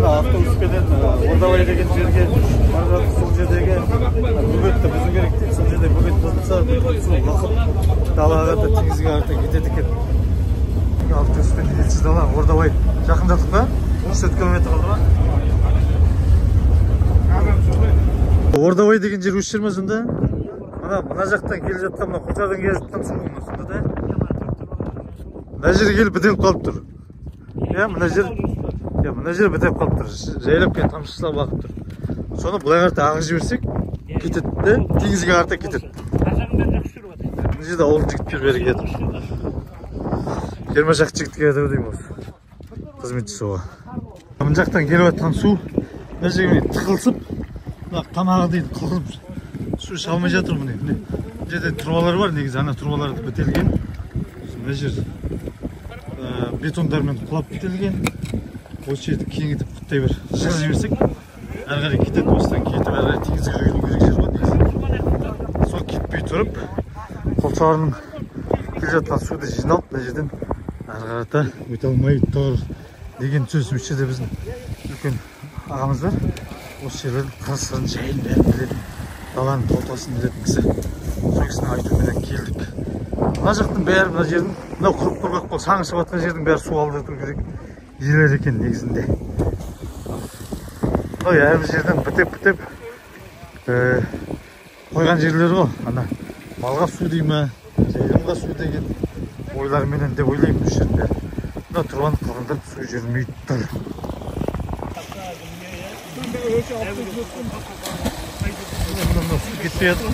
автобуспенен Ордабай деген жерге барып сол жердегі бөгетті бұзу керек дейді. Сол жерде бөгет бұзылса, су лақып далаға да теңізге қарата кетеді екен. Автобуспен елсіз дала Ордабай жақындадық па? 3 километр қалды ма? Ордабай деген жер өшір ме сонда? Мына жақтан келе жатқан, мына Құлсардан келе жатқан су ма сонда да? Мына жерге келіп бітеліп қалып тұр. Мына жер бітеліп қалып тұр. Жайлап келіп тамшылап ағып тұр. Соны былай қарата ағып жіберсек кетеді де, теңізге қарата кетеді. Мына жерде ауыл жігіттер бері келеді. 20 шақты жігіт келеді деймін осы. Қызметші суға. Мына жақтан келіп жатқан су, мына жерге тықылсып, тамағы дейді қылып су шалмай жатыр міне. Мына жерде тұрбалар бар, негізі ана тұрбаларды бітелген. Мына жер бетондармен құлап бітелген. Осы жерді кеңітіп құттай бір жыр жіберсек, әрі қарай кетеді. Осыдан кетіп әрі қарай теңізге құйылу керек жер ғой негізі. Сол кетпей тұрып, Құлсарының келе жатқан суды жиналып, мына жерден әрі қарата өте алмай тұр деген сөз. Осы жерде біздің үлкен ағамыз бар. Осы жерлердің қыр-сырын жайын бәрін білетін, даланың ортасын білетін кісі. Сол кісінің айтуымен келдік. Мына жақтың бәрі, мына жердің, мынау құрып құрғақ бол, саңы шығып жатқан жердің бәрі су алдырту керек жерлер екен негізінде. Мынау әрбір жерден бітеп қойған жерлері ғой. Ана малға су дей ме, жайылымға су деген ойларменен деп ойлаймын осы жердің бәрі. Мына тұрған қалғандар су жүрмей тұр. Су кетпей жатыр.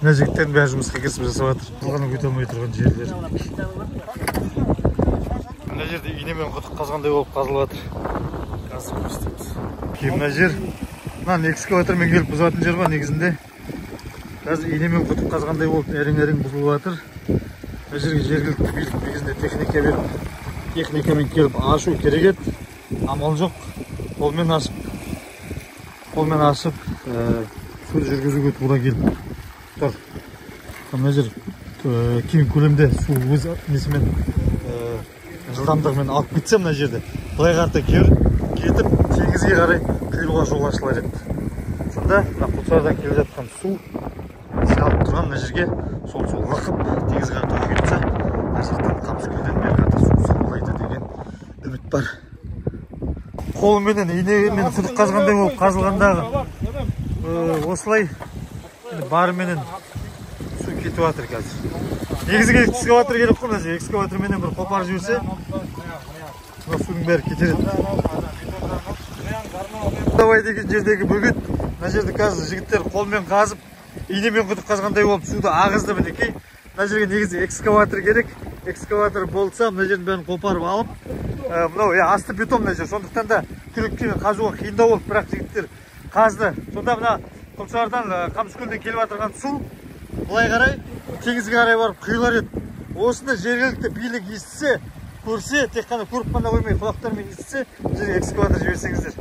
Мына жігіттердің бәрі жұмысқа кірісіп жасап жатыр. Қалғаны өте алмай тұрған жерлер. Мына жерде инемен құдық қазғандай болып қазылып жатыр. Қазып көрсетеміз. Мына жер, мына экскаватормен келіп бұзатын жер ғой негізінде. Қазір инемен құдық қазғандай болып әрең-әрең бұзылып жатыр. Мына жерге жергілікті билік негізінде техникамен келіп ашу керек еді. Амал жоқ. Қолмен ашып су жүргізуге тура келіп тұр. Мына жер кең көлемде су өз несімен жылдамдығымен алып кетсе мына жерде былай қарата кетіп теңізге қарай құйылуға жол ашылар еді. Сонда мына Құлсардан келе жатқан су жиналып тұрған мына жерге сол су лықып теңізге қарата құйылса, ар жақтан Қамыскөлден бері қарата су сығылайды деген үміт бар. Қолыменен инемен құдық қазғандай болып қазылғандағы осылай барыменен су кетіп жатыр қазір. Негізі экскаватор керек қой, мына жерге экскаваторменен бір қопарып жіберсе, мына судың бәрі кетер еді. Ордабай деген жердегі бөгет, мына жерді қазір жігіттер қолмен қазып, инемен құдық қазғандай болып суды ағызды мінекей. Мына жерге негізі экскаватор керек. Экскаватор болса, мына жердің бәрін қопарып алып, мынау асты бетон мына жер. Сондықтан да күрекпен қазуға қиындау болды, бірақ жігіттер қазды. Сонда мына Құлсардан Қамыскөлден келіп жатырған су былай қарай теңізге қарай барып құйылар еді. Осыны жергілікті билік естісе, көрсе, тек қана көріп қана қоймай құлақтарымен естісе, жерге экскаватор жіберсеңіздер.